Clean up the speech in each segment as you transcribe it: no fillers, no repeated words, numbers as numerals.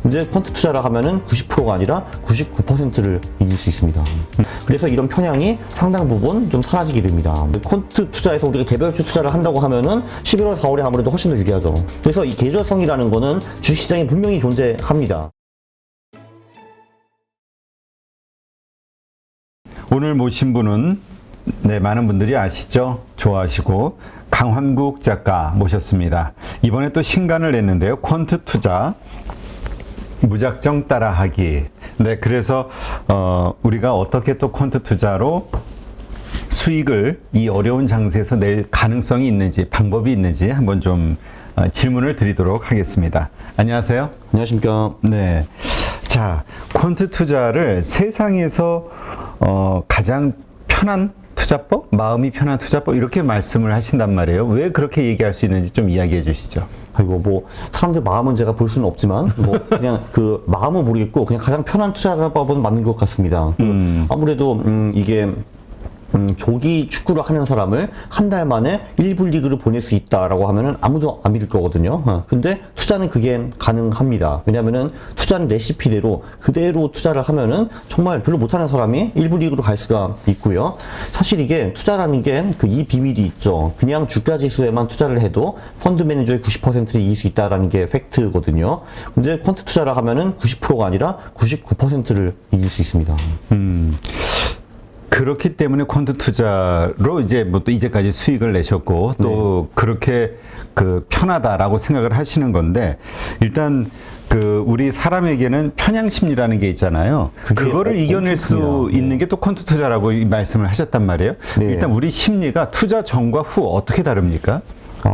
근데 퀀트 투자라 하면은 90%가 아니라 99%를 이길 수 있습니다. 그래서 이런 편향이 상당 부분 좀 사라지게 됩니다. 퀀트 투자에서 우리가 개별주 투자를 한다고 하면은 11월, 4월에 아무래도 훨씬 더 유리하죠. 그래서 이 계절성이라는 거는 주식시장에 분명히 존재합니다. 오늘 모신 분은 많은 분들이 아시죠? 좋아하시고 강환국 작가 모셨습니다. 이번에 또 신간을 냈는데요. 퀀트 투자 무작정 따라하기. 그래서 우리가 어떻게 또 퀀트 투자로 수익을 이 어려운 장세에서 낼 가능성이 있는지, 방법이 있는지 한번 좀 질문을 드리도록 하겠습니다. 안녕하세요. 안녕하십니까. 네. 자, 퀀트 투자를 세상에서 가장 편한 투자법, 마음이 편한 투자법 이렇게 말씀을 하신단 말이에요. 왜 그렇게 얘기할 수 있는지 좀 이야기해 주시죠. 아이고 뭐 사람들 마음은 제가 볼 수는 없지만 뭐 그냥 그 마음은 모르겠고 그냥 가장 편한 투자법은 맞는 것 같습니다. 아무래도 이게 조기 축구를 하는 사람을 한 달 만에 1부 리그를 보낼 수 있다라고 하면은 아무도 안 믿을 거거든요. 근데 투자는 그게 가능합니다. 왜냐면은 투자는 레시피대로 그대로 투자를 하면은 정말 별로 못하는 사람이 1부 리그로 갈 수가 있고요. 사실 이게 투자라는 게 그 이 비밀이 있죠. 그냥 주가 지수에만 투자를 해도 펀드 매니저의 90%를 이길 수 있다라는 게 팩트거든요. 근데 퀀트 투자라 하면은 90%가 아니라 99%를 이길 수 있습니다. 그렇기 때문에 퀀트 투자로 이제 뭐 또 이제까지 수익을 내셨고 또 그렇게 그 편하다라고 생각을 하시는 건데, 일단 그 우리 사람에게는 편향 심리라는 게 있잖아요. 그거를 이겨낼 수 있는 게 또 퀀트 투자라고 말씀을 하셨단 말이에요. 일단 우리 심리가 투자 전과 후 어떻게 다릅니까?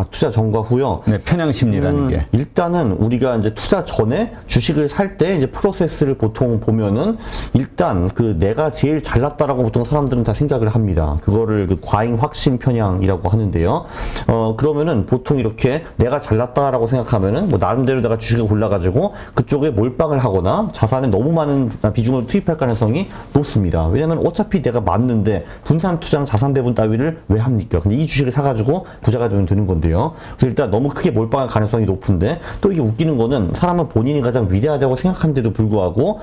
투자 전과 후요? 네, 편향 심리라는 게. 일단은 우리가 이제 투자 전에 주식을 살 때 이제 프로세스를 보통 보면은 일단 그 내가 제일 잘났다라고 보통 사람들은 다 생각을 합니다. 그거를 그 과잉 확신 편향이라고 하는데요. 그러면은 보통 이렇게 내가 잘났다라고 생각하면은 뭐 나름대로 내가 주식을 골라가지고 그쪽에 몰빵을 하거나 자산에 너무 많은 비중을 투입할 가능성이 높습니다. 왜냐면 어차피 내가 맞는데 분산 투자는 자산 배분 따위를 왜 합니까? 근데 이 주식을 사가지고 부자가 되면 되는 건데요. 그래서 일단 너무 크게 몰빵할 가능성이 높은데, 또 이게 웃기는 거는 사람은 본인이 가장 위대하다고 생각하는데도 불구하고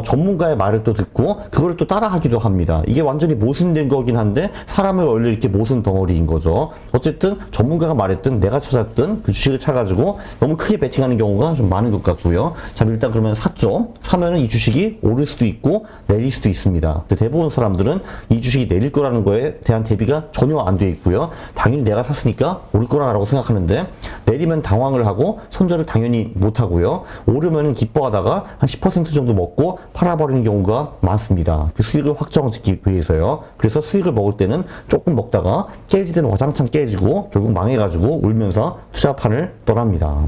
전문가의 말을 또 듣고 그걸 또 따라하기도 합니다. 이게 완전히 모순된 거긴 한데 사람을 원래 이렇게 모순 덩어리인 거죠. 어쨌든 전문가가 말했든 내가 찾았든 그 주식을 사가지고 너무 크게 베팅하는 경우가 좀 많은 것 같고요. 자, 일단 그러면 샀죠. 사면은 이 주식이 오를 수도 있고 내릴 수도 있습니다. 근데 대부분 사람들은 이 주식이 내릴 거라는 거에 대한 대비가 전혀 안 돼 있고요. 당연히 내가 샀으니까 오를 거라고 생각하는데, 내리면 당황을 하고 손절을 당연히 못 하고요. 오르면 기뻐하다가 한 10% 정도 먹고 팔아버리는 경우가 많습니다. 그 수익을 확정짓기 위해서요. 그래서 수익을 먹을 때는 조금 먹다가 깨지든 와장창 깨지고 결국 망해가지고 울면서 투자판을 떠납니다.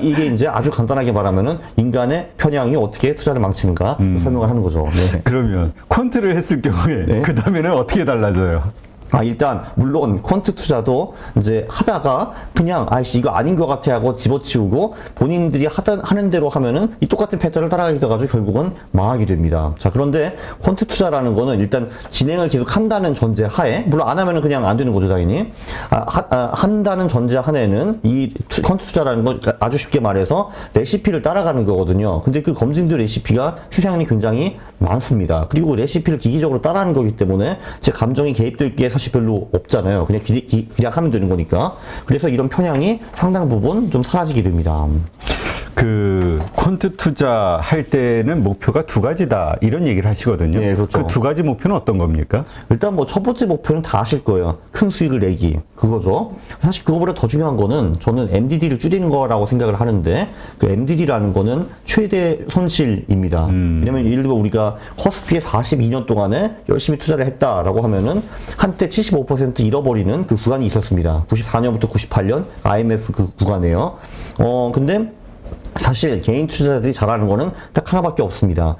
이게 이제 아주 간단하게 말하면은 인간의 편향이 어떻게 투자를 망치는가 설명을 하는 거죠. 그러면 퀀트를 했을 경우에 그 다음에는 어떻게 달라져요? 일단 물론 퀀트 투자도 이제 하다가 그냥 아이씨 이거 아닌 것 같아 하고 집어치우고 본인들이 하는 대로 하면은 이 똑같은 패턴을 따라가게 돼가지고 결국은 망하게 됩니다. 자, 그런데 퀀트 투자라는 거는 일단 진행을 계속 한다는 전제 하에, 물론 안 하면은 그냥 안 되는 거죠 당연히. 한다는 전제 하에는 이 퀀트 투자라는 건 아주 쉽게 말해서 레시피를 따라가는 거거든요. 근데 그 검증된 레시피가 세상에 굉장히 많습니다. 그리고 레시피를 기기적으로 따라하는 거기 때문에 제 감정이 개입돼 있기에 사실 별로 없잖아요. 그냥 그냥 하면 되는 거니까. 그래서 이런 편향이 상당 부분 좀 사라지게 됩니다. 그 퀀트 투자 할 때는 목표가 두 가지다 이런 얘기를 하시거든요. 네, 그렇죠. 그 두 가지 목표는 어떤 겁니까? 일단 뭐 첫 번째 목표는 다 아실 거예요. 큰 수익을 내기, 그거죠. 사실 그거보다 더 중요한 거는 저는 MDD를 줄이는 거라고 생각을 하는데, 그 MDD라는 거는 최대 손실입니다. 왜냐면 예를 들어 우리가 허스피에 42년 동안에 열심히 투자를 했다라고 하면은 한때 75% 잃어버리는 그 구간이 있었습니다. 94년부터 98년 IMF 그 구간에요. 근데 사실 개인 투자자들이 잘하는 거는 딱 하나밖에 없습니다.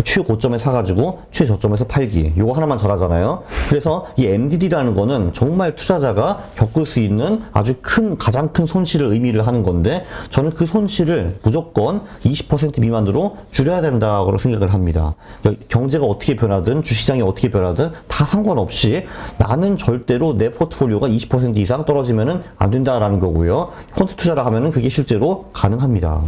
최고점에 사가지고 최저점에서 팔기, 요거 하나만 잘하잖아요. 그래서 이 MDD라는 거는 정말 투자자가 겪을 수 있는 아주 가장 큰 손실을 의미를 하는 건데, 저는 그 손실을 무조건 20% 미만으로 줄여야 된다고 생각을 합니다. 그러니까 경제가 어떻게 변하든 주시장이 어떻게 변하든 다 상관없이 나는 절대로 내 포트폴리오가 20% 이상 떨어지면은 안 된다라는 거고요. 퀀트 투자라 하면은 그게 실제로 가능합니다.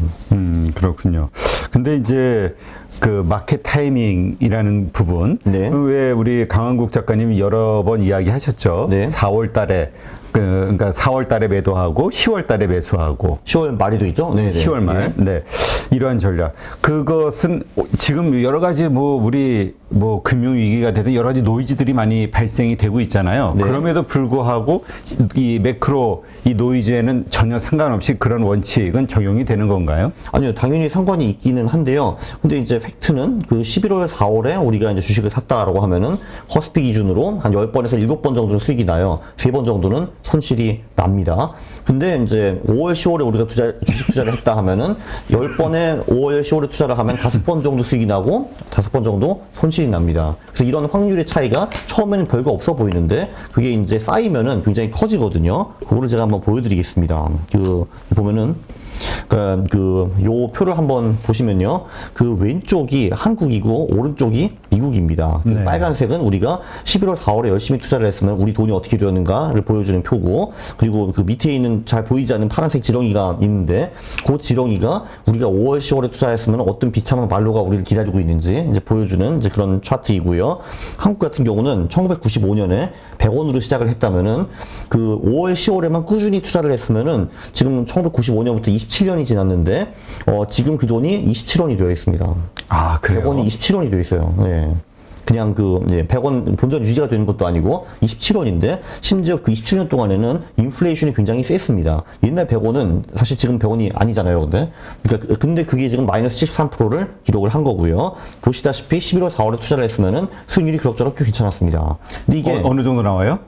그렇군요. 근데 이제 그 마켓 타이밍이라는 부분, 네. 왜 우리 강한국 작가님이 여러 번 이야기하셨죠. 네. 4월 달에 그러니까 4월 달에 매도하고 10월 달에 매수하고 10월 말에도 있죠? 네. 10월 말, 네, 이러한 전략. 그것은 지금 여러 가지 우리 금융 위기가 되든 여러 가지 노이즈들이 많이 발생이 되고 있잖아요. 네. 그럼에도 불구하고 이 매크로 이 노이즈에는 전혀 상관없이 그런 원칙은 적용이 되는 건가요? 아니요, 당연히 상관이 있기는 한데요. 근데 이제 팩트는 그 11월, 4월에 우리가 이제 주식을 샀다라고 하면은 허스피 기준으로 한 10번에서 7번 정도는 수익이 나요. 3번 정도는 손실이 납니다. 근데 이제 5월, 10월에 우리가 주식 투자를 했다 하면은 10번에 5월, 10월에 투자를 하면 5번 정도 수익이 나고 5번 정도 손실이 납니다. 그래서 이런 확률의 차이가 처음에는 별거 없어 보이는데 그게 이제 쌓이면은 굉장히 커지거든요. 그거를 제가 한번 보여드리겠습니다. 보면은 요 표를 한번 보시면요. 그 왼쪽이 한국이고 오른쪽이 미국입니다. 그 네. 빨간색은 우리가 11월, 4월에 열심히 투자를 했으면 우리 돈이 어떻게 되었는가를 보여주는 표고, 그리고 그 밑에 있는 잘 보이지 않는 파란색 지렁이가 있는데 그 지렁이가 우리가 5월, 10월에 투자했으면 어떤 비참한 말로가 우리를 기다리고 있는지 이제 보여주는 이제 그런 차트이고요. 한국 같은 경우는 1995년에 100원으로 시작을 했다면은 그 5월, 10월에만 꾸준히 투자를 했으면은 지금 1995년부터 27년이 지났는데 지금 그 돈이 27원이 되어 있습니다. 아, 그래요? 100원이 27원이 되어 있어요. 네. 그냥 100원 본전 유지가 되는 것도 아니고 27원인데 심지어 그 27년 동안에는 인플레이션이 굉장히 셌습니다. 옛날 100원은 사실 지금 100원이 아니잖아요. 근데 그게 지금 마이너스 73%를 기록을 한 거고요. 보시다시피 11월, 4월에 투자를 했으면은 수익률이 그럭저럭 꽤 괜찮았습니다. 근데 이게 어느 정도 나와요?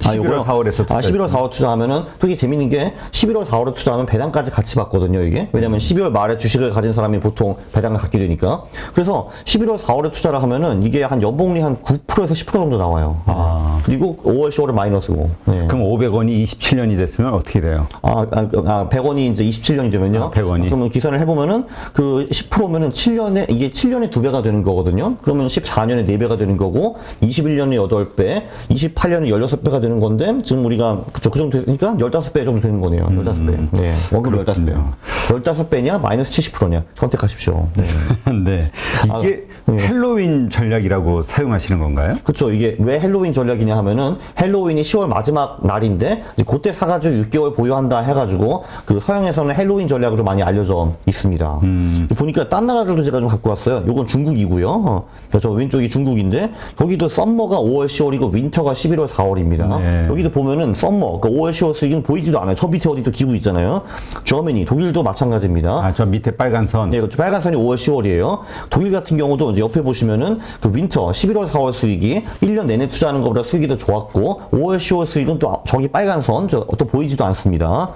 11월, 4월에서 11월, 4월 투자하면은 또 이게 재밌는 게 11월, 4월에 투자하면 배당까지 같이 받거든요, 이게. 왜냐면 12월 말에 주식을 가진 사람이 보통 배당을 갖게 되니까. 그래서 11월, 4월에 투자를 하면은 이게 한 연봉리 한 9%에서 10% 정도 나와요. 아. 그리고 5월, 10월은 마이너스고. 네. 그럼 500원이 27년이 됐으면 어떻게 돼요? 100원이 이제 27년이 되면요. 100원이. 그러면 계산을 해보면은 그 10%면은 7년에, 이게 7년에 2배가 되는 거거든요. 그러면 14년에 4배가 되는 거고, 21년에 8배, 28년에 16배가 되는 건데, 지금 우리가, 그 정도 되니까 15배 정도 되는 거네요. 15배. 네. 월급 15배요. 15배냐, 마이너스 70%냐. 선택하십시오. 네. 네. 이게 헬로윈 전략이라고 사용하시는 건가요? 그렇죠. 이게 왜 헬로윈 전략이냐 하면은 헬로윈이 10월 마지막 날인데 이제 그때 사가지고 6개월 보유한다 해가지고 그 서양에서는 헬로윈 전략으로 많이 알려져 있습니다. 보니까 딴 나라들도 제가 좀 갖고 왔어요. 요건 중국이고요. 저 왼쪽이 중국인데 여기도 썸머가 5월, 10월이고 윈터가 11월, 4월입니다. 네. 여기도 보면은 썸머, 그러니까 5월, 10월 수익은 보이지도 않아요. 저 밑에 어디 또 기구 있잖아요. 저머니, 독일도 마찬가지입니다. 아, 저 밑에 빨간 선. 네, 빨간 선이 5월, 10월이에요. 독일 같은 경우도 이제 옆에 보시면은 그 윈터 11월, 4월 수익이 1년 내내 투자하는 것보다 수익이 더 좋았고 5월, 10월 수익은 또 저기 빨간 선, 또 보이지도 않습니다.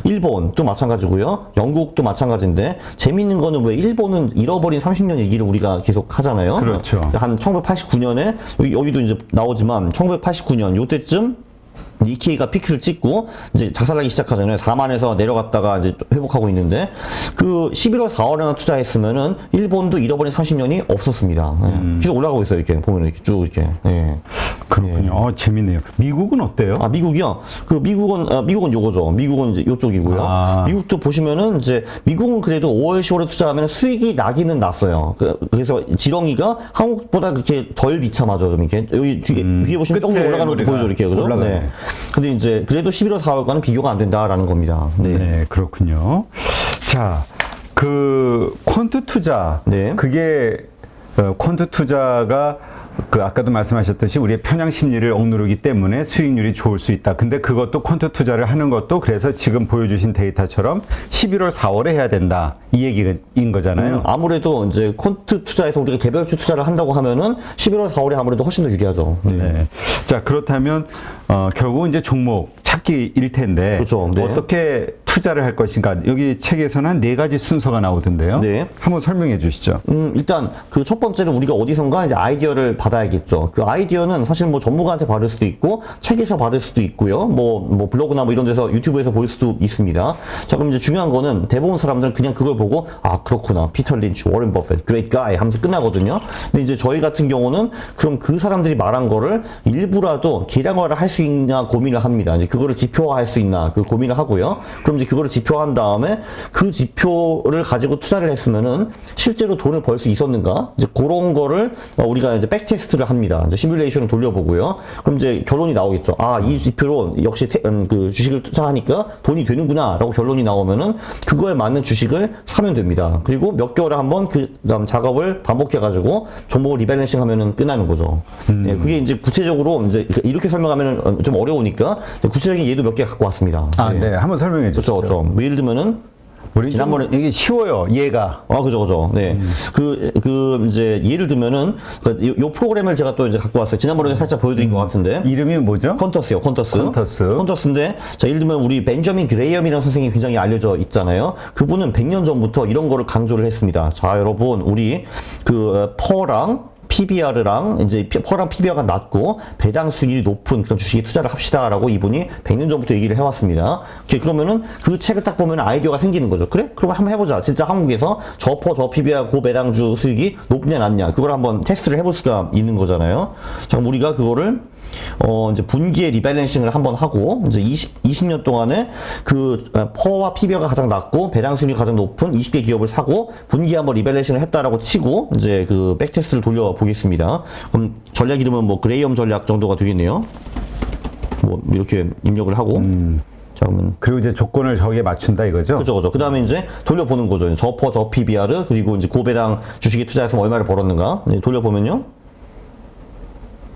일본도 마찬가지고요. 영국도 마찬가지인데 재밌는 거는 왜 일본은 잃어버린 30년 얘기를 우리가 계속 하잖아요. 그렇죠. 한 1989년에 여기도 이제 나오지만 1989년 요때쯤 니케이가 피크를 찍고 이제 작살나기 시작하잖아요. 4만에서 내려갔다가 이제 회복하고 있는데 그 11월 4월에만 투자했으면은 일본도 잃어버린 30년이 없었습니다. 계속 올라가고 있어요. 이렇게 보면 이렇게 쭉 이렇게. 네. 그렇군요. 재밌네요. 미국은 어때요? 미국이요? 미국은 요거죠. 미국은 이제 요쪽이고요. 미국도 보시면은 이제 미국은 그래도 5월, 10월에 투자하면 수익이 나기는 났어요. 그래서 지렁이가 한국보다 그렇게 덜 비참하죠. 좀 이렇게. 여기 뒤에 보시면 조금 더 올라가는 것도 보여줘. 이렇게. 그죠? 네. 근데 이제 그래도 11월, 4월과는 비교가 안 된다라는 겁니다. 네, 그렇군요. 자, 그 퀀트 투자. 네. 그게 퀀트 투자가 아까도 말씀하셨듯이 우리의 편향 심리를 억누르기 때문에 수익률이 좋을 수 있다. 근데 그것도 퀀트 투자를 하는 것도 그래서 지금 보여주신 데이터처럼 11월, 4월에 해야 된다. 이 얘기인 거잖아요. 아무래도 이제 퀀트 투자에서 우리가 개별주 투자를 한다고 하면은 11월, 4월이 아무래도 훨씬 더 유리하죠. 네. 자, 그렇다면 결국은 이제 종목 찾기일 텐데 그렇죠. 네. 어떻게 투자를 할 것인가? 여기 책에서는 한 4가지 순서가 나오던데요. 네. 한번 설명해 주시죠. 일단 그 첫 번째는 우리가 어디선가 이제 아이디어를 받아야겠죠. 그 아이디어는 사실 뭐 전문가한테 받을 수도 있고 책에서 받을 수도 있고요. 뭐 블로그나 뭐 이런 데서 유튜브에서 볼 수도 있습니다. 자, 그럼 이제 중요한 거는 대부분 사람들은 그냥 그걸 보고 그렇구나. 피터 린치, 워런 버핏, great guy 하면서 끝나거든요. 근데 이제 저희 같은 경우는 그럼 그 사람들이 말한 거를 일부라도 계량화를 할 수 있냐 고민을 합니다. 이제 그거를 지표화할 수 있나 그 고민을 하고요. 그럼 이제 이제 그거를 지표한 다음에 그 지표를 가지고 투자를 했으면은 실제로 돈을 벌 수 있었는가? 이제 그런 거를 우리가 이제 백테스트를 합니다. 이제 시뮬레이션을 돌려보고요. 그럼 이제 결론이 나오겠죠. 아, 이 지표로 역시 그 주식을 투자하니까 돈이 되는구나라고 결론이 나오면은 그거에 맞는 주식을 사면 됩니다. 그리고 몇 개월에 한번 그 작업을 반복해가지고 종목을 리밸런싱하면은 끝나는 거죠. 네, 그게 이제 구체적으로 이제 이렇게 설명하면은 좀 어려우니까 구체적인 예도 몇 개 갖고 왔습니다. 아, 네. 한번 설명해 주시죠. 그렇죠, 그렇죠. 뭐 예를 들면은 우리 지난번에 이게 쉬워요. 얘가. 그죠. 네. 이제 예를 들면은 요 프로그램을 제가 또 이제 갖고 왔어요. 지난번에 살짝 보여드린 것 같은데. 이름이 뭐죠? 퀀터스요, 퀀터스. 퀀터스. 자, 예를 들면 우리 벤저민 그레이엄이라는 선생님이 굉장히 알려져 있잖아요. 그분은 100년 전부터 이런 거를 강조를 했습니다. 자, 여러분, 우리 퍼랑 PBR랑 이제 퍼랑 PBR가 낮고 배당 수익이 높은 그런 주식에 투자를 합시다라고 이분이 100년 전부터 얘기를 해왔습니다. 그러면은 그 책을 딱 보면 아이디어가 생기는 거죠. 그래? 그럼 한번 해보자. 진짜 한국에서 저 PBR 고배당주 수익이 높냐 낮냐 그걸 한번 테스트를 해볼 수가 있는 거잖아요. 자, 그럼 우리가 그거를 이제 분기에 리밸런싱을 한번 하고, 이제 20년 동안에 그 퍼와 PBR가 가장 낮고 배당 수익이 가장 높은 20개 기업을 사고, 분기에 한번 리밸런싱을 했다라고 치고, 이제 그 백테스트를 돌려보겠습니다. 그럼 전략 이름은 뭐 그레이엄 전략 정도가 되겠네요. 뭐 이렇게 입력을 하고. 자, 그러면. 그리고 이제 조건을 저기에 맞춘다 이거죠? 그죠. 그 다음에 이제 돌려보는 거죠. 저 PBR, 그리고 이제 고배당 주식에 투자해서 얼마를 벌었는가. 네, 돌려보면요.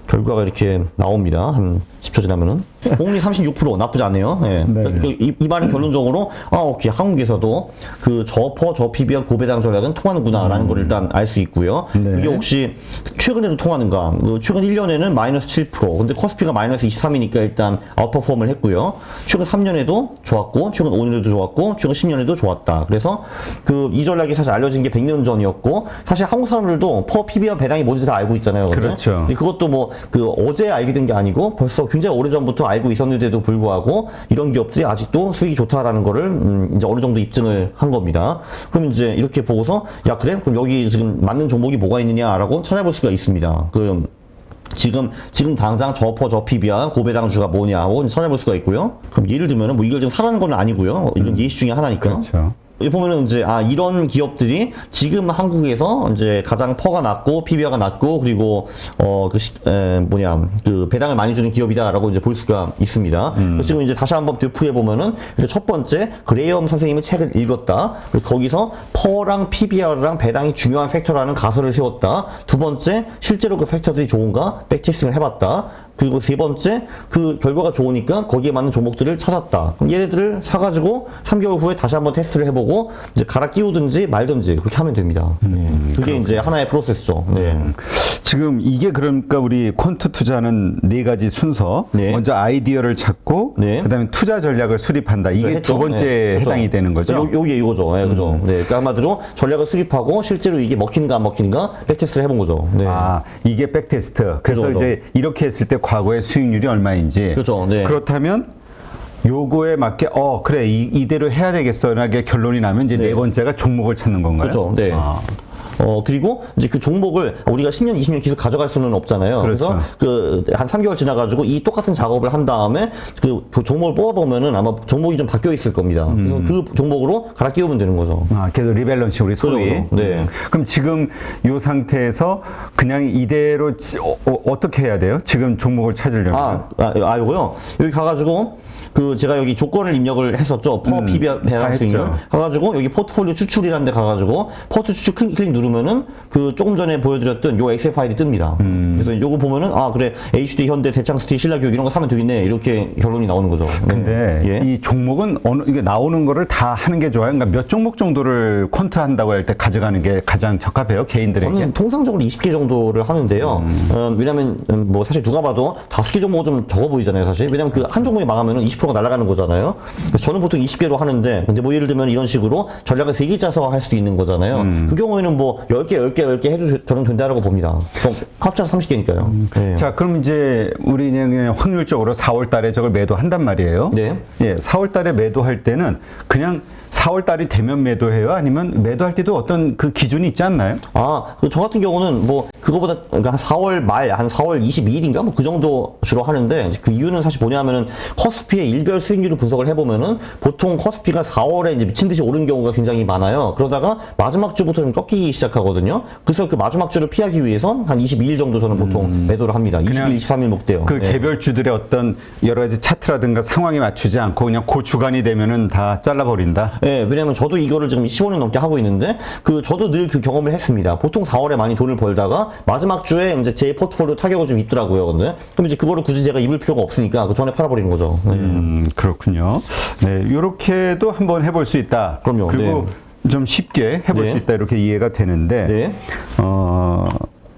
결과가 이렇게 나옵니다. 한 10초 지나면은. 복리 36% 나쁘지 않네요. 예. 네. 이 말은 결론적으로, 오케이. 한국에서도 그 저 PBR 고배당 전략은 통하는구나라는 걸 일단 알 수 있고요. 네. 이게 혹시 최근에도 통하는가? 최근 1년에는 마이너스 7%. 근데 코스피가 마이너스 23이니까 일단 아웃퍼폼을 했고요. 최근 3년에도 좋았고, 최근 5년에도 좋았고, 최근 10년에도 좋았다. 그래서 이 전략이 사실 알려진 게 100년 전이었고, 사실 한국 사람들도 PBR 배당이 뭔지 다 알고 있잖아요. 그렇죠. 근데 그것도 뭐, 어제 알게 된 게 아니고 벌써 굉장히 오래전부터 알고 있었는데도 불구하고 이런 기업들이 아직도 수익이 좋다라는 거를 이제 어느 정도 입증을 한 겁니다. 그럼 이제 이렇게 보고서 야, 그래? 그럼 여기 지금 맞는 종목이 뭐가 있느냐라고 찾아볼 수가 있습니다. 지금 당장 저 PBR 고배당주가 뭐냐고 찾아볼 수가 있고요. 그럼 예를 들면은 뭐 이걸 지금 사라는 건 아니고요. 이건 예시 중에 하나니까. 그렇죠. 여기 보면은 이제 이런 기업들이 지금 한국에서 이제 가장 퍼가 낮고 PBR가 낮고 그리고 그 배당을 많이 주는 기업이다라고 이제 볼 수가 있습니다. 그래서 지금 이제 다시 한번 되풀이해 보면은 첫 번째 그레이엄 선생님의 책을 읽었다. 그리고 거기서 퍼랑 PBR랑 배당이 중요한 팩터라는 가설을 세웠다. 두 번째 실제로 그 팩터들이 좋은가 백테스팅을 해봤다. 그리고 세 번째, 그 결과가 좋으니까 거기에 맞는 종목들을 찾았다. 그럼 얘네들을 사가지고 3개월 후에 다시 한번 테스트를 해보고 이제 갈아 끼우든지 말든지 그렇게 하면 됩니다. 그게 그렇구나. 이제 하나의 프로세스죠. 네. 지금 이게 그러니까 우리 퀀트 투자는 네 가지 순서. 네. 먼저 아이디어를 찾고, 네. 그다음에 투자 전략을 수립한다. 이게 했죠. 두 번째 네. 해당이 되는 거죠. 요게 이거죠. 네, 그죠. 네. 그러니까 한마디로 전략을 수립하고 실제로 이게 먹히는가 안 먹히는가 백테스트를 해본 거죠. 네. 이게 백테스트. 그래서 그죠. 이제 이렇게 했을 때 과거의 수익률이 얼마인지. 그렇죠. 네. 그렇다면 요거에 맞게 그래 이대로 해야 되겠어라게 결론이 나면 이제 네 번째가 종목을 찾는 건가요? 그렇죠. 네. 그리고 이제 그 종목을 우리가 10년, 20년 계속 가져갈 수는 없잖아요. 그렇죠. 그래서 한 3개월 지나가지고 이 똑같은 작업을 한 다음에 그 종목을 뽑아보면은 아마 종목이 좀 바뀌어 있을 겁니다. 그래서 그 종목으로 갈아 끼우면 되는 거죠. 계속 리밸런싱 우리 소위. 그렇죠. 네. 그럼 지금 이 상태에서 그냥 이대로 어떻게 해야 돼요? 지금 종목을 찾으려면? 요거요. 여기 가가지고 제가 여기 조건을 입력을 했었죠. PBR 배당 수익률. 가가지고 여기 포트폴리오 추출이라는 데 가가지고 포트 추출 클릭 누르면은 조금 전에 보여드렸던 요 엑셀 파일이 뜹니다. 그래서 요거 보면은 그래 HD, 현대, 대창스티, 신라교육 이런 거 사면 되겠네. 이렇게 결론이 나오는 거죠. 근데 네. 이 종목은 이게 나오는 거를 다 하는 게 좋아요. 그러니까 몇 종목 정도를 퀀트 한다고 할 때 가져가는 게 가장 적합해요, 개인들에게? 저는 통상적으로 20개 정도를 하는데요. 왜냐면 뭐 사실 누가 봐도 5개 종목은 좀 적어 보이잖아요, 사실. 왜냐면 한 종목이 망하면은 20%가 날아가는 거잖아요. 그래서 저는 보통 20개로 하는데, 근데 뭐 예를 들면 이런 식으로 전략을 3개 짜서 할 수도 있는 거잖아요. 그 경우에는 뭐 10개 해도 저는 된다라고 봅니다. 그럼 합쳐서 30개니까요. 네. 자, 그럼 이제 우리 그냥 확률적으로 4월 달에 저걸 매도한단 말이에요. 네. 예, 4월 달에 매도할 때는 그냥 4월 달이 되면 매도해요? 아니면 매도할 때도 어떤 그 기준이 있지 않나요? 저 같은 경우는 뭐 그거보다 그러니까 한 4월 말, 한 4월 22일인가 뭐 그 정도 주로 하는데 그 이유는 사실 뭐냐면은 커스피의 일별 수익률을 분석을 해보면은 보통 커스피가 4월에 이제 미친 듯이 오른 경우가 굉장히 많아요. 그러다가 마지막 주부터 좀 꺾이기 시작하거든요. 그래서 그 마지막 주를 피하기 위해서 한 22일 정도 저는 보통 매도를 합니다. 22일, 23일 목대요. 그 개별 주들의 어떤 여러 가지 차트라든가 상황에 맞추지 않고 그냥 그 주간이 되면은 다 잘라버린다. 네, 왜냐면 저도 이거를 지금 15년 넘게 하고 있는데 저도 늘 그 경험을 했습니다. 보통 4월에 많이 돈을 벌다가 마지막 주에 이제 제 포트폴리오 타격을 좀 입더라고요. 근데 그럼 이제 그거를 굳이 제가 입을 필요가 없으니까 그 전에 팔아버리는 거죠. 네. 그렇군요. 네, 이렇게도 한번 해볼 수 있다. 그럼요. 그리고 좀 쉽게 해볼 네. 수 있다 이렇게 이해가 되는데 네.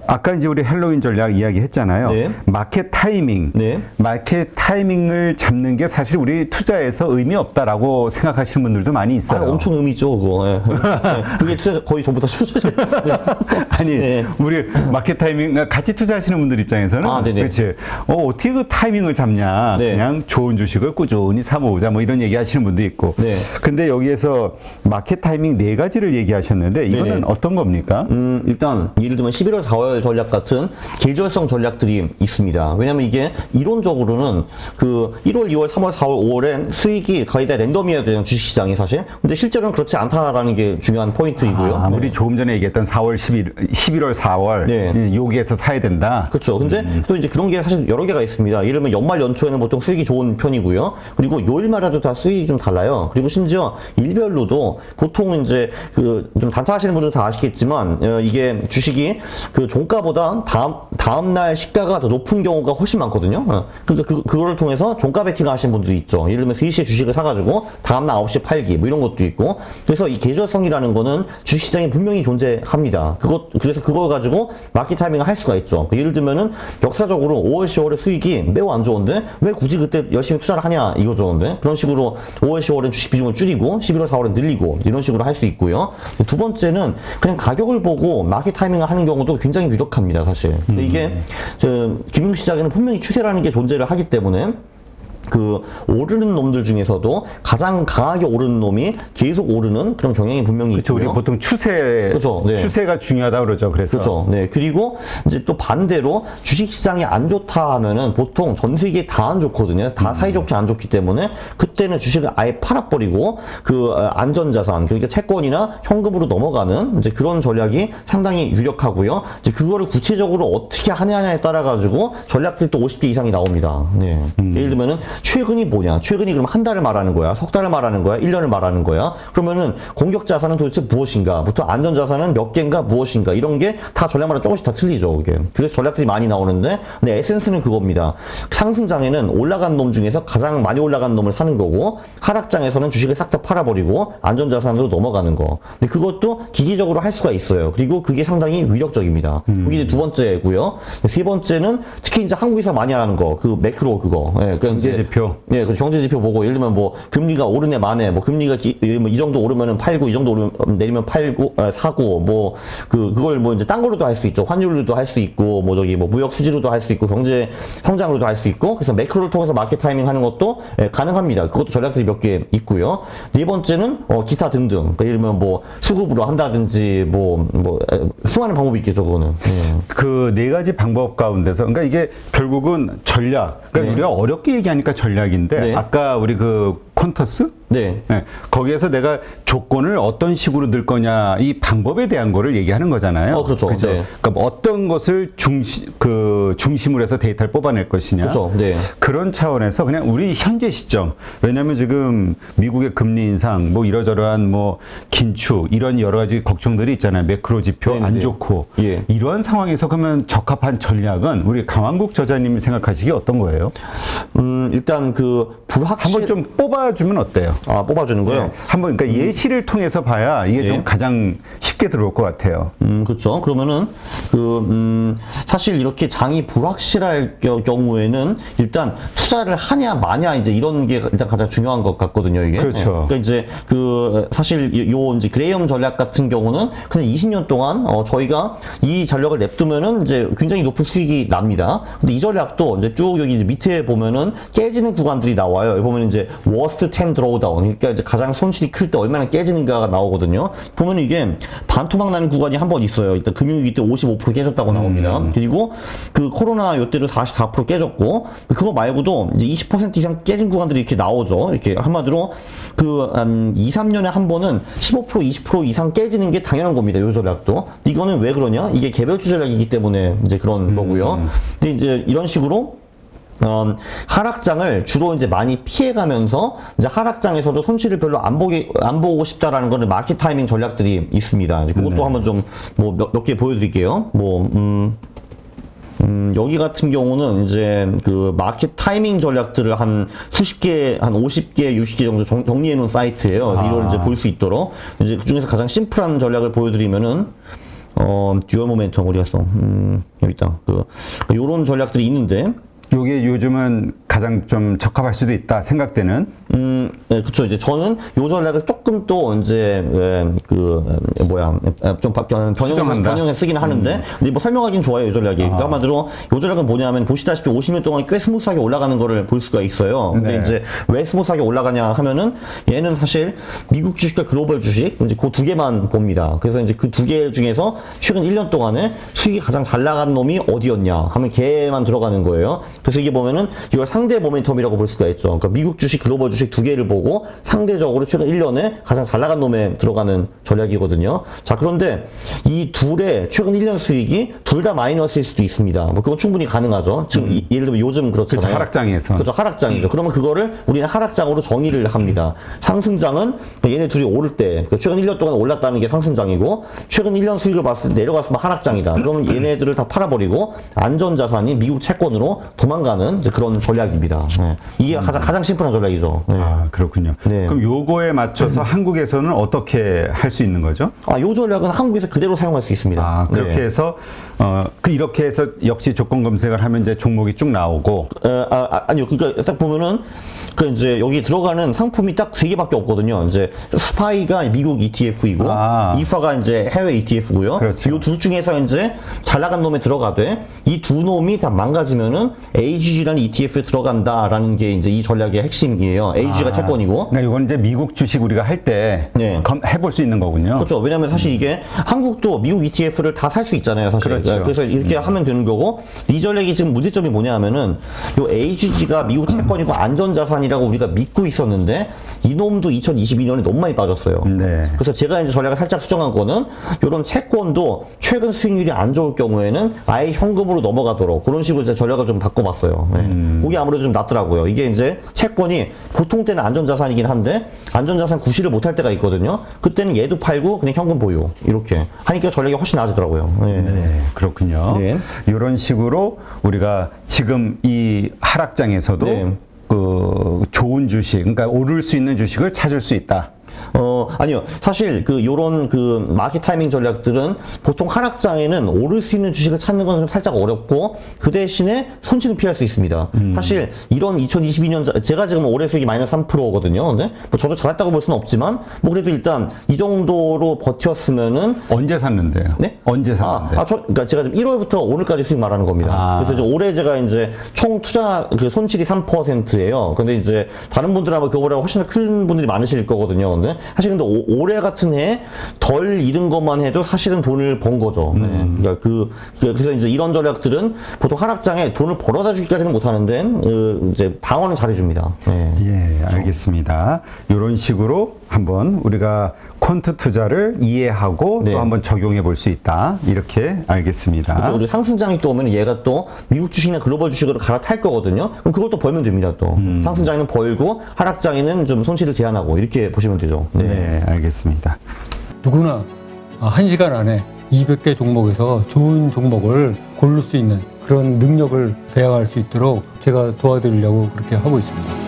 아까 이제 우리 헬로윈 전략 이야기했잖아요. 네. 마켓 타이밍, 네. 마켓 타이밍을 잡는 게 사실 우리 투자에서 의미 없다라고 생각하시는 분들도 많이 있어요. 엄청 의미 있죠, 그거. 네. 네. 그게 투자 거의 전부 다 투자죠. 네. 아니, 네. 우리 마켓 타이밍 같이 투자하시는 분들 입장에서는 네네. 그렇지. 어떻게 그 타이밍을 잡냐? 네. 그냥 좋은 주식을 꾸준히 사 모으자 뭐 이런 얘기 하시는 분도 있고. 네. 근데 여기에서 마켓 타이밍 4가지를 얘기하셨는데 이거는 네네. 어떤 겁니까? 일단 예를 들면 11월 4월 전략 같은 계절성 전략들이 있습니다. 왜냐면 이게 이론적으로는 그 1월, 2월, 3월, 4월, 5월엔 수익이 거의 다 랜덤이어야 되는 주식시장이 사실. 근데 실제로는 그렇지 않다라는 게 중요한 포인트이고요. 우리 조금 전에 얘기했던 4월, 11월, 4월 네. 여기에서 사야 된다. 그렇죠. 근데 또 이제 그런 게 사실 여러 개가 있습니다. 예를 들면 연말 연초에는 보통 수익이 좋은 편이고요. 그리고 요일마다도 다 수익이 좀 달라요. 그리고 심지어 일별로도 보통 이제 그 좀 단타하시는 분들은 다 아시겠지만 이게 주식이 그 종가보다 다음날 시가가 더 높은 경우가 훨씬 많거든요. 그래서 그거를 통해서 종가 베팅을 하시는 분들도 있죠. 예를 들면 3시에 주식을 사가지고 다음날 9시에 팔기 뭐 이런 것도 있고. 그래서 이 계절성이라는 거는 주식시장에 분명히 존재합니다. 그래서 그걸 가지고 마켓 타이밍을 할 수가 있죠. 예를 들면은 역사적으로 5월, 10월의 수익이 매우 안 좋은데 왜 굳이 그때 열심히 투자를 하냐 이거죠. 근데 그런 식으로 5월, 10월은 주식 비중을 줄이고 11월, 4월은 늘리고 이런 식으로 할 수 있고요. 두 번째는 그냥 가격을 보고 마켓 타이밍을 하는 경우도 굉장히 유력합니다. 사실. 근데 이게 금융시장에는 분명히 추세라는 게 존재를 하기 때문에 그 오르는 놈들 중에서도 가장 강하게 오르는 놈이 계속 오르는 그런 경향이 분명히 그렇죠. 있고요. 우리 보통 그렇죠. 네. 추세가 중요하다 그러죠. 그래서 그렇죠. 네. 그리고 이제 또 반대로 주식시장이 안 좋다 하면은 보통 전 세계 다 안 좋거든요. 다 사이좋게 안 좋기 때문에 그때는 주식을 아예 팔아버리고 그 안전자산, 그러니까 채권이나 현금으로 넘어가는 이제 그런 전략이 상당히 유력하고요. 이제 그거를 구체적으로 어떻게 하냐에 따라 가지고 전략들이 또 50개 이상이 나옵니다. 네. 예를 들면은 최근이 뭐냐? 최근이 그럼 한 달을 말하는 거야? 석 달을 말하는 거야? 1년을 말하는 거야? 그러면은 공격 자산은 도대체 무엇인가? 부터 안전 자산은 몇 개인가 무엇인가? 이런 게 다 전략마다 조금씩 다 틀리죠, 그게. 그래서 전략들이 많이 나오는데, 근데 에센스는 그겁니다. 상승장에는 올라간 놈 중에서 가장 많이 올라간 놈을 사는 거고, 하락장에서는 주식을 싹 다 팔아버리고 안전 자산으로 넘어가는 거. 근데 그것도 기기적으로 할 수가 있어요. 그리고 그게 상당히 위력적입니다. 그게 이제 두 번째고요. 세 번째는 특히 이제 한국에서 많이 하는 거, 그 매크로 그거. 예, 경제지표. 네, 그 경제지표 보고 예를 들면 뭐 금리가 오르네 마네, 뭐 금리가 이 정도 오르면은 팔고 이 정도 내리면 팔고 사고 뭐 그걸 뭐 이제 딴 거로도 할 수 있죠. 환율로도 할 수 있고 뭐 저기 뭐 무역 수지로도 할 수 있고 경제 성장으로도 할 수 있고 그래서 매크로를 통해서 마켓 타이밍 하는 것도 가능합니다. 그것도 전략들이 몇 개 있고요. 네 번째는 기타 등등. 그러니까 예를 들면 뭐 수급으로 한다든지 뭐 수많은 방법이 있겠죠, 그거는. 그 네 가지 방법 가운데서 그러니까 이게 결국은 전략. 그러니까 네. 우리가 어렵게 얘기하니까 전략인데 네. 아까 우리 그 콘터스 네. 네, 거기에서 내가 조건을 어떤 식으로 넣을 거냐 이 방법에 대한 거를 얘기하는 거잖아요. 그렇죠. 그죠? 네. 그러니까 뭐 어떤 것을 중심으로 해서 데이터를 뽑아낼 것이냐. 그렇죠. 네. 그런 차원에서 그냥 우리 현재 시점. 왜냐하면 지금 미국의 금리 인상, 뭐 이러저러한 뭐 긴축 이런 여러 가지 걱정들이 있잖아요. 매크로 지표 네, 안 네. 좋고 예. 이러한 상황에서 그러면 적합한 전략은 우리 강한국 저자님이 생각하시기에 어떤 거예요? 일단 그 불확실 한번 좀 뽑아주면 어때요? 뽑아주는 거요. 네. 한번 그러니까 예시를 통해서 봐야 이게 예. 좀 가장 쉽게 들어올 것 같아요. 그렇죠. 그러면은 사실 이렇게 장이 불확실할 경우에는 일단 투자를 하냐 마냐 이제 이런 게 일단 가장 중요한 것 같거든요, 이게. 그렇죠. 그러니까 이제 사실 요 이제 그레이엄 전략 같은 경우는 그냥 20년 동안 저희가 이 전략을 냅두면은 이제 굉장히 높은 수익이 납니다. 근데 이 전략도 이제 쭉 여기 이제 밑에 보면은 깨지는 구간들이 나와요. 여기 보면 이제 worst 10 drawdown. 그러니까 이제 가장 손실이 클 때 얼마나 깨지는가가 나오거든요. 보면 이게 반토막 나는 구간이 한 번 있어요. 일단 금융위기 때 55% 깨졌다고 나옵니다. 그리고 그 코로나 요때도 44% 깨졌고, 그거 말고도 이제 20% 이상 깨진 구간들이 이렇게 나오죠. 이렇게 한마디로 그 2, 3년에 한 번은 15%, 20% 이상 깨지는 게 당연한 겁니다. 요 전략도. 이거는 왜 그러냐? 이게 개별주 전략이기 때문에 이제 그런 거고요. 근데 이제 이런 식으로 하락장을 주로 이제 많이 피해가면서 이제 하락장에서도 손실을 별로 안 보고 싶다라는 거는 마켓 타이밍 전략들이 있습니다. 이제 그것도 한번 좀 뭐 몇 개 보여드릴게요. 여기 같은 경우는 이제 그 마켓 타이밍 전략들을 한 수십 개, 한 50개, 60개 정도 정리해 놓은 사이트예요. 이걸 이제 볼 수 있도록. 이제 그 중에서 가장 심플한 전략을 보여드리면은, 듀얼 모멘텀 어디 갔어? 여기 있다. 요런 전략들이 있는데, 요게 요즘은 가장 좀 적합할 수도 있다 생각되는. 네, 그쵸. 이제 저는 요 전략을 조금 또 이제 좀 변형해 쓰긴 하는데, 근데 뭐 설명하기는 좋아요, 요 전략이. 그러니까 한마디로 요 전략은 뭐냐면 보시다시피 50년 동안 꽤 스무스하게 올라가는 거를 볼 수가 있어요. 근데 네. 이제 왜 스무스하게 올라가냐 하면은 얘는 사실 미국 주식과 글로벌 주식 이제 그 두 개만 봅니다. 그래서 이제 그 두 개 중에서 최근 1년 동안에 수익이 가장 잘 나간 놈이 어디였냐 하면 걔만 들어가는 거예요. 그래서 이게 보면은 이걸 상대 모멘텀이라고 볼 수가 있죠. 그러니까 미국 주식, 글로벌 주식 두 개를 보고 상대적으로 최근 1년에 가장 잘 나간 놈에 들어가는 전략이거든요. 자, 그런데 이 둘의 최근 1년 수익이 둘 다 마이너스일 수도 있습니다. 뭐 그건 충분히 가능하죠. 지금 예를 들면 요즘 그렇잖아요. 그렇죠, 하락장에서. 그렇죠, 하락장이죠. 그러면 그거를 우리는 하락장으로 정의를 합니다. 상승장은 얘네 둘이 오를 때, 그러니까 최근 1년 동안 올랐다는 게 상승장이고, 최근 1년 수익을 봤을 때 내려갔으면 하락장이다. 그러면 얘네들을 다 팔아버리고 안전자산이 미국 채권으로 도망가는 이제 그런 전략입니다. 네. 이게 가장 심플한 전략이죠. 네. 아, 그렇군요. 네. 그럼 요거에 맞춰서 한국에서는 어떻게 할 수 있는 거죠? 요 전략은 한국에서 그대로 사용할 수 있습니다. 아, 그렇게 네. 해서 이렇게 해서 역시 조건 검색을 하면 이제 종목이 쭉 나오고. 아니요. 그러니까 딱 보면은 이제 여기 들어가는 상품이 딱 세 개밖에 없거든요. 이제 스파이가 미국 ETF이고, 이파가 이제 해외 ETF고요. 그렇죠. 이 둘 중에서 이제 잘 나간 놈에 들어가되 이 두 놈이 다 망가지면은 AGG라는 ETF에 들어간다라는 게 이제 이 전략의 핵심이에요. AGG가 채권이고. 그러니까 이건 이제 미국 주식 우리가 할 때 네. 해볼 수 있는 거군요. 그렇죠. 왜냐면 사실 이게 한국도 미국 ETF를 다 살 수 있잖아요, 사실. 그렇죠. 그래서 이렇게 하면 되는 거고, 이 전략이 지금 문제점이 뭐냐 하면은 요 AGG가 미국 채권이고 안전자산이라고 우리가 믿고 있었는데 이놈도 2022년에 너무 많이 빠졌어요. 네. 그래서 제가 이제 전략을 살짝 수정한 거는 요런 채권도 최근 수익률이 안 좋을 경우에는 아예 현금으로 넘어가도록 그런 식으로 이제 전략을 좀 바꿔봤어요. 네. 그게 아무래도 좀 낫더라고요. 이게 이제 채권이 보통 때는 안전자산이긴 한데 안전자산 구실을 못할 때가 있거든요. 그때는 얘도 팔고 그냥 현금 보유 이렇게 하니까 전략이 훨씬 나아지더라고요. 네. 네, 그렇군요. 네. 이런 식으로 우리가 지금 이 하락장에서도 네. 그 좋은 주식, 그러니까 오를 수 있는 주식을 찾을 수 있다. 아니요. 사실 요런 마켓 타이밍 전략들은 보통 하락장에는 오를 수 있는 주식을 찾는 건 좀 살짝 어렵고 그 대신에 손실을 피할 수 있습니다. 사실 이런 2022년 제가 지금 올해 수익이 마이너스 3%거든요. 근데 뭐 저도 잘했다고 볼 수는 없지만 뭐 그래도 일단 이 정도로 버텼으면은 언제 샀는데요? 네? 언제 샀는데? 그러니까 제가 지금 1월부터 오늘까지 수익 말하는 겁니다. 그래서 이제 올해 제가 이제 총 투자 손실이 3%예요. 근데 이제 다른 분들하고 그거보다 훨씬 더 큰 분들이 많으실 거거든요. 근데 사실 근데 올해 같은 해에 덜 잃은 것만 해도 사실은 돈을 번 거죠. 네. 그러니까 그래서 이제 이런 전략들은 보통 하락장에 돈을 벌어다 주기까지는 못 하는데 이제 방어는 잘해줍니다. 네. 예, 알겠습니다. 이런 식으로 한번 우리가 퀀트 투자를 이해하고 네. 또 한번 적용해 볼 수 있다. 이렇게 알겠습니다. 그렇죠. 그리고 상승장이 또 오면 얘가 또 미국 주식이나 글로벌 주식으로 갈아탈 거거든요. 그럼 그걸 또 벌면 됩니다. 또 상승장에는 벌고 하락장에는 좀 손실을 제한하고 이렇게 보시면 되죠. 네, 네, 알겠습니다. 누구나 1시간 안에 200개 종목에서 좋은 종목을 고를 수 있는 그런 능력을 배양할 수 있도록 제가 도와드리려고 그렇게 하고 있습니다.